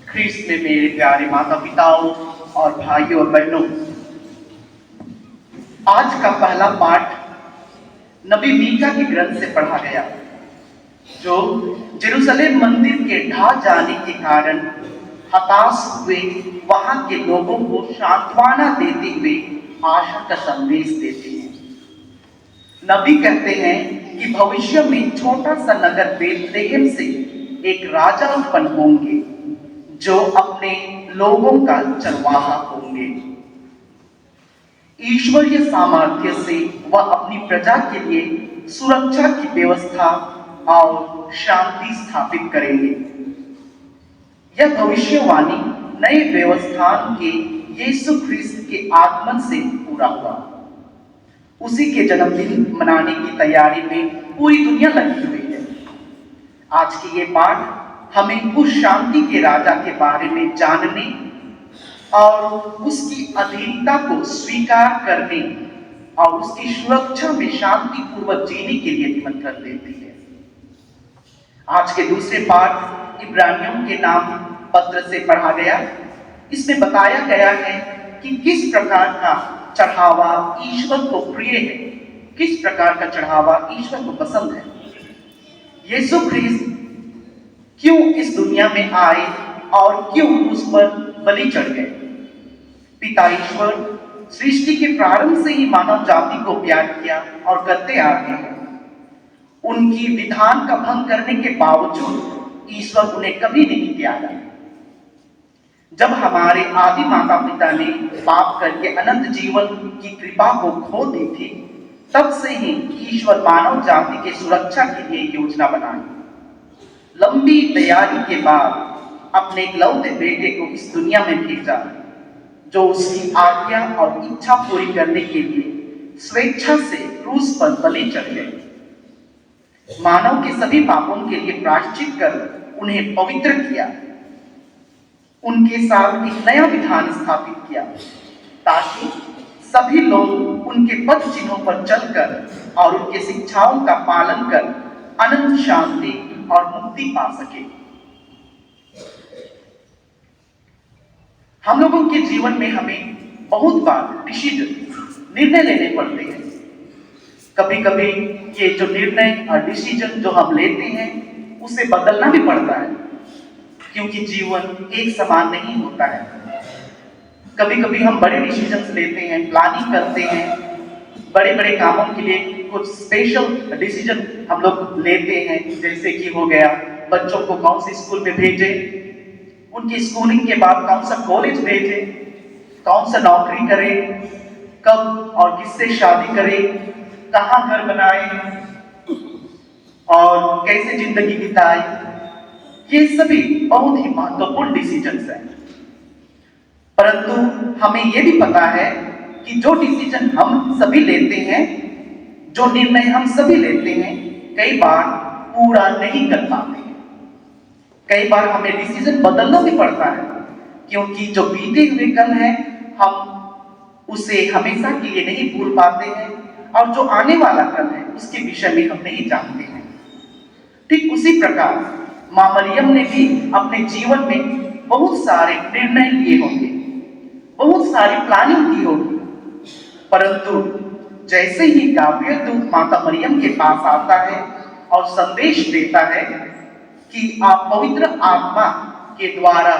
ख्रीस्त में मेरे प्यारे माता पिताओं और भाइयों और बहनों, आज का पहला पाठ नबी मीका के ग्रंथ से पढ़ा गया, जो जेरूसलेम मंदिर के ढह जाने के कारण हताश हुए वहां के लोगों को सांत्वना देते हुए आशा का संदेश देते हैं। नबी कहते हैं कि भविष्य में छोटा सा नगर बेथलेहम से एक राजा उत्पन्न होंगे जो अपने लोगों का चरवाहा होंगे। ईश्वरीय सामर्थ्य से वह अपनी प्रजा के लिए सुरक्षा की व्यवस्था और शांति स्थापित करेंगे। यह भविष्यवाणी नए व्यवस्थान के यीशु ख्रीस्त के आगमन से पूरा हुआ। उसी के जन्मदिन मनाने की तैयारी में पूरी दुनिया लगी हुई है। आज की ये पाठ हमें उस शांति के राजा के बारे में जानने और उसकी अधीनता को स्वीकार करने और उसकी सुरक्षा में शांति पूर्वक जीने के लिए निमंत्रण देती है। आज के दूसरे पाठ इब्रानियों के नाम पत्र से पढ़ा गया। इसमें बताया गया है कि किस प्रकार का चढ़ावा ईश्वर को प्रिय है, किस प्रकार का चढ़ावा ईश्वर को पसंद है। यीशु ख्रीस्त क्यों इस दुनिया में आए और क्यों उस पर बलि चढ़ गए। पिता ईश्वर सृष्टि के प्रारंभ से ही मानव जाति को प्यार किया और करते आ रहे हैं। उनकी विधान का भंग करने के बावजूद ईश्वर उन्हें कभी नहीं त्यागा। जब हमारे आदि माता पिता ने पाप करके अनंत जीवन की कृपा को खो दी थी, तब से ही ईश्वर मानव जाति के सुरक्षा के लिए योजना बनाई। लंबी तैयारी के बाद अपने इकलौते बेटे को इस दुनिया में भेजा, जो उसकी आज्ञा और इच्छा पूरी करने के लिए स्वेच्छा से क्रूस पर बलि चढ़ गए। मानव के सभी पापों के लिए प्रायश्चित कर उन्हें पवित्र किया, उनके साथ एक नया विधान स्थापित किया, ताकि सभी लोग उनके पद चिन्हों पर चलकर और उनके शिक्षाओं का पालन कर अनंत शांति और मुक्ति पा सके। हम लोगों के जीवन में हमें बहुत बार डिसीजन निर्णय लेने पड़ते हैं। कभी कभी ये जो निर्णय और डिसीजन जो हम लेते हैं उसे बदलना भी पड़ता है, क्योंकि जीवन एक समान नहीं होता है। कभी कभी हम बड़े डिसीजंस लेते हैं, प्लानिंग करते हैं, बड़े बड़े कामों के लिए कुछ स्पेशल डिसीजन हम लोग लेते हैं। जैसे कि हो गया बच्चों को कौन से स्कूल में भेजें, उनकी स्कूलिंग के बाद कौन सा कॉलेज भेजें, कौन सा नौकरी करें, कब और किससे शादी करें, कहाँ घर बनाएं और कैसे जिंदगी बिताएं। ये सभी बहुत ही महत्वपूर्ण डिसीजंस हैं। परंतु हमें यह भी पता है कि जो डिसीजन हम सभी लेते हैं, जो निर्णय हम सभी लेते हैं, कई बार पूरा नहीं कर पाते हैं। कई बार हमें डिसीजन बदलना भी पड़ता है, क्योंकि जो बीते हुए कल है हम उसे हमेशा के लिए नहीं भूल पाते हैं, और जो आने वाला कल है उसके विषय में हम नहीं जानते हैं। ठीक उसी प्रकार मां मरियम ने भी अपने जीवन में बहुत सारे निर्णय लिए होंगे, बहुत सारी प्लानिंग की होगी, परंतु जैसे ही गाब्रियल दूत माता मरियम के पास आता है और संदेश देता है कि आप पवित्र आत्मा के द्वारा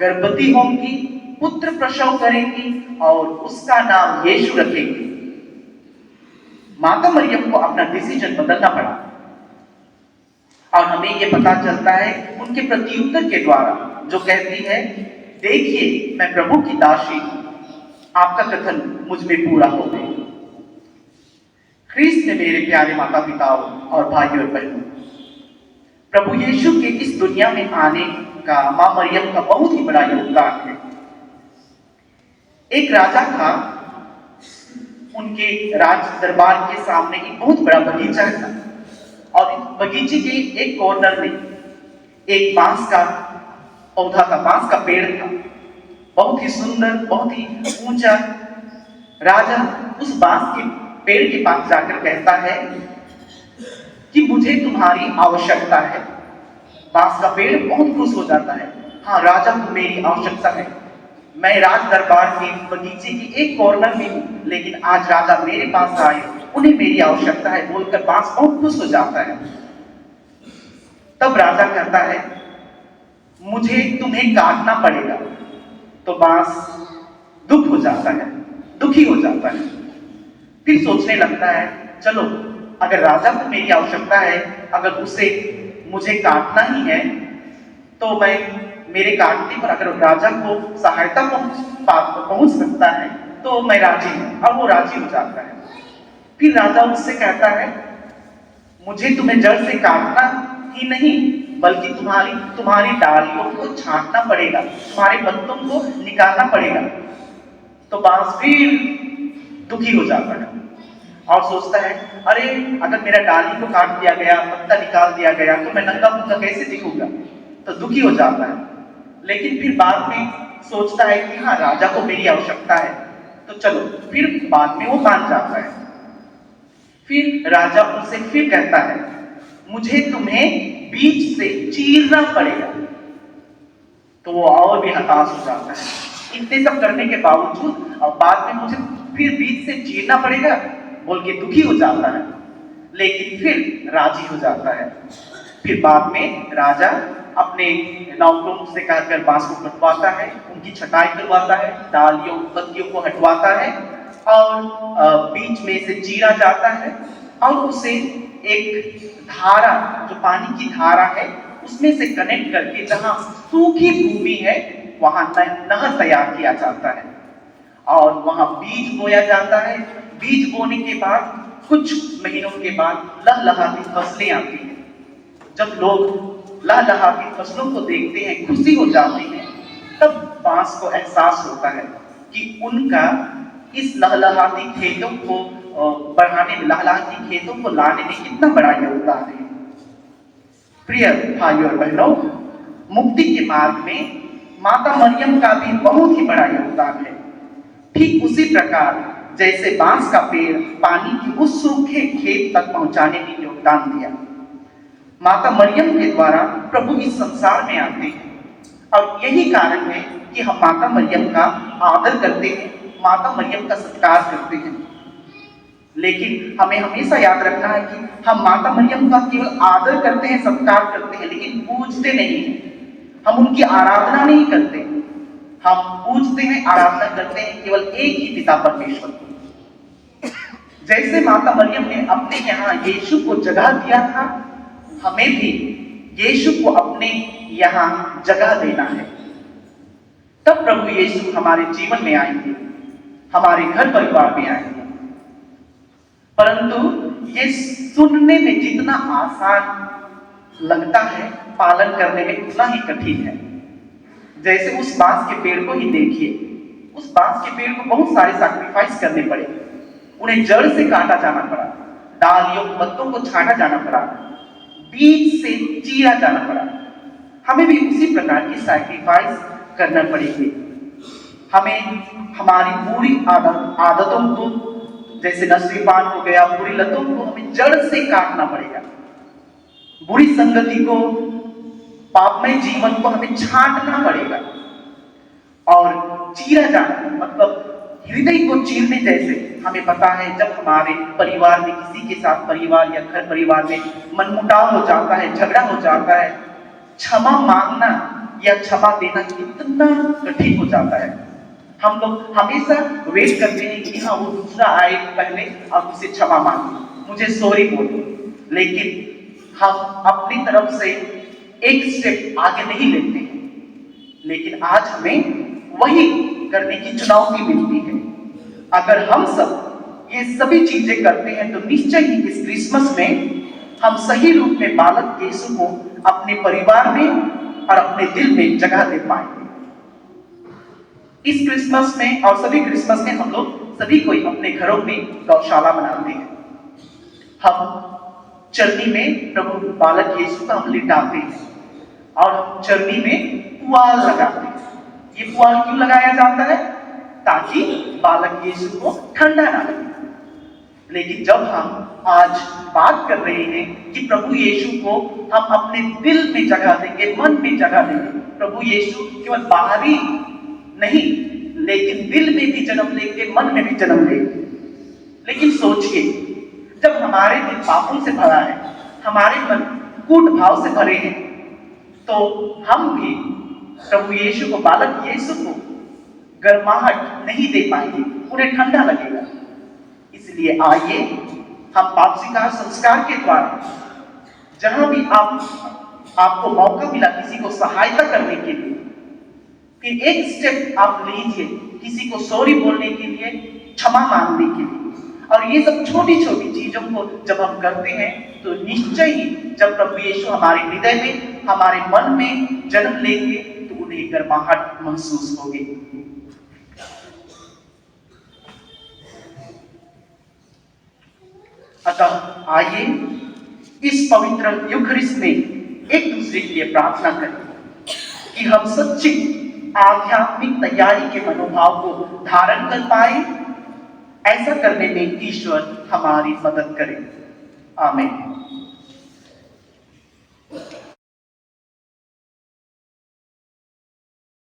गर्भवती होंगी, पुत्र प्रसव करेंगी और उसका नाम यीशु रखेंगी, माता मरियम को अपना डिसीजन बदलना पड़ा। और हमें यह पता चलता है उनके प्रत्युत्तर के द्वारा, जो कहती है, देखिए मैं प्रभु की दासी हूं, आपका कथन मुझ में पूरा हो गया। ख्रीस्त ने मेरे प्यारे माता पिताओं और भाइयों और बहनों, प्रभु यीशु के इस दुनिया में आने का मां मरियम का बहुत ही बड़ा योगदान है। एक राजा था, उनके राज दरबार के सामने एक बहुत बड़ा बगीचा था, और बगीचे के एक कॉर्नर में एक बांस का पौधा था, बांस का पेड़ था, बहुत ही सुंदर, बहुत ही ऊंचा। राजा उस बांस के पेड़ के पास जाकर कहता है कि मुझे तुम्हारी आवश्यकता है, बांस का पेड़ बहुत खुश हो जाता है। हाँ, राजा को मेरी आवश्यकता है। मैं राज दरबार के बगीचे की एक कॉर्नर में हूँ, लेकिन आज राजा मेरे पास आए, उन्हें मेरी आवश्यकता है बोलकर बांस बहुत खुश हो जाता है। तब राजा कहता है, मुझे तुम्हें काटना पड़ेगा। तो बांस दुख हो जाता है, दुखी हो जाता है। फिर सोचने लगता है, चलो अगर राजा को मेरी आवश्यकता है, अगर उसे मुझे काटना ही है, तो मैं मेरे काटने पर अगर राजा को सहायता पहुंच सकता है तो मैं राजी हूं। और वो राजी हो जाता है। फिर राजा उससे कहता है, मुझे तुम्हें जड़ से काटना ही नहीं, बल्कि तुम्हारी डालियों को छांटना पड़ेगा, तुम्हारे पत्तों को निकालना पड़ेगा। तो बांस फिर दुखी हो जाता है और सोचता है, अरे अगर मेरा डाली को काट दिया गया, पत्ता निकाल दिया गया, तो मैं नंगा पुंगा कैसे दिखूंगा। तो दुखी हो जाता है। लेकिन फिर बाद में सोचता है कि हाँ, राजा को मेरी आवश्यकता है, तो चलो। फिर बाद में वो मान जाता है। फिर राजा उनसे फिर कहता है, मुझे तुम्हें बीच से चीरना पड़ेगा। तो वो और भी हताश हो जाता है। इतने सब करने के बावजूद अब बाद में मुझे फिर बीच से चीरना पड़ेगा बोल के दुखी हो जाता है, लेकिन फिर राजी हो जाता है। फिर बाद में राजा अपने नौकरों से कहकर बांस को कटवाता है, उनकी छटाई करवाता है, डालियों पत्तियों को हटवाता है और बीच में से चीरा जाता है और उसे एक धारा, जो पानी की धारा है, उसमें से कनेक्ट करके जहां सूखी भूमि है वहां नहर तैयार किया जाता है और वहां बीज बोया जाता है। बीज बोने के बाद कुछ महीनों के बाद लहलहाती फसलें आती हैं। जब लोग लहलहाती फसलों को देखते हैं, खुशी हो जाते हैं, तब बांस को एहसास होता है कि उनका इस लहलहाती खेतों को बढ़ाने में, लहलहाती खेतों को लाने में कितना बड़ा योगदान है। प्रिय भाइयों और बहनों, मुक्ति के मार्ग में माता मरियम का भी बहुत ही बड़ा योगदान है। ठीक उसी प्रकार जैसे बांस का पेड़ पानी की उस सूखे खेत तक पहुंचाने में योगदान दिया, माता मरियम के द्वारा प्रभु इस संसार में आते हैं। और यही कारण है कि हम माता मरियम का आदर करते हैं, माता मरियम का सत्कार करते हैं। लेकिन हमें हमेशा याद रखना है कि हम माता मरियम का केवल आदर करते हैं, सत्कार करते हैं, लेकिन पूजते नहीं हैं। हम उनकी आराधना नहीं करते, हम पूजते हैं, आराधना करते हैं केवल एक ही पिता परमेश्वर को। जैसे माता मरियम ने अपने यहाँ यीशु को जगह दिया था, हमें भी यीशु को अपने यहाँ जगह देना है। तब प्रभु यीशु हमारे जीवन में आएंगे, हमारे घर परिवार में आएंगे। परंतु ये सुनने में जितना आसान लगता है, पालन करने में उतना ही कठिन है। जैसे उस बांस के पेड़ को ही देखिए, उस बांस के पेड़ को बहुत सारे सैक्रिफाइस करने पड़े, उन्हें जड़ से काटा जाना पड़ा, डालियों पत्तों को छाटा जाना पड़ा, बीज से चीरा जाना पड़ा। हमें भी उसी प्रकार की सैक्रिफाइस करना पड़ेगी। हमें हमारी बुरी आदतों को, जैसे नशेपान हो गया, बुरी लतों को हमें जड़ से काटना पड़ेगा। बुरी संगति को, पापमय जीवन को हमें छांटना पड़ेगा और चीरा जाना, मतलब हृदय को चीरने जैसे। हमें पता है जब हमारे परिवार में किसी के साथ, परिवार या घर परिवार में मनमुटाव हो जाता है, झगड़ा हो जाता है, क्षमा मांगना या क्षमा देना कितना कठिन हो जाता है। हम लोग हमेशा वेट करते हैं कि हाँ, वो दूसरा आए पहले और उसे क्षमा मांगे, मुझे सॉरी बोलो, लेकिन हम अपनी तरफ से एक स्टेप आगे नहीं लेते हैं। लेकिन आज हमें वही करने की चुनौती मिलती है। अगर हम सब ये सभी चीजें करते हैं तो निश्चय ही इस क्रिसमस में हम सही रूप में बालक यीशु को अपने परिवार में और अपने दिल में जगह दे पाएंगे। इस क्रिसमस में और सभी क्रिसमस में हम लोग सभी कोई अपने घरों में गौशाला बनाते हैं। हम चरनी में प्रभु बालक यीशु का हम लिटाते हैं और हम चरनी में पुआल लगाते हैं। ये पुआल क्यों लगाया जाता है? ताकि बालक यीशु को ठंडा ना लगे। लेकिन जब हम आज बात कर रहे हैं कि प्रभु यीशु को हम अपने दिल में जगह देंगे, मन में जगह देंगे, प्रभु यीशु केवल बाहरी नहीं लेकिन दिल में भी जन्म लेंगे, मन में भी जन्म लेंगे। लेकिन सोचिए, जब हमारे दिल पापों से भरा है, हमारे मन कूट भाव से भरे हैं, तो हम भी प्रभु यीशु को, बालक यीशु को गर्माहट नहीं दे पाएंगे, उन्हें ठंडा लगेगा। इसलिए आइए हम पाप स्वीकार संस्कार के द्वारा, जहां भी आपको मौका मिला किसी को सहायता करने के लिए, फिर एक स्टेप आप लीजिए किसी को सॉरी बोलने के लिए, क्षमा मांगने के लिए। और ये सब छोटी छोटी चीजों को जब हम करते हैं तो निश्चय ही जब प्रभु यीशु हमारे हृदय में, हमारे मन में जन्म लेंगे तो उन्हें गर्माहट महसूस होगी। अतः आइए इस पवित्र यूखरिस्ट में एक दूसरे के लिए प्रार्थना करें कि हम सच्ची आध्यात्मिक तैयारी के मनोभाव को धारण कर पाए। ऐसा करने में ईश्वर हमारी मदद करे। आमीन।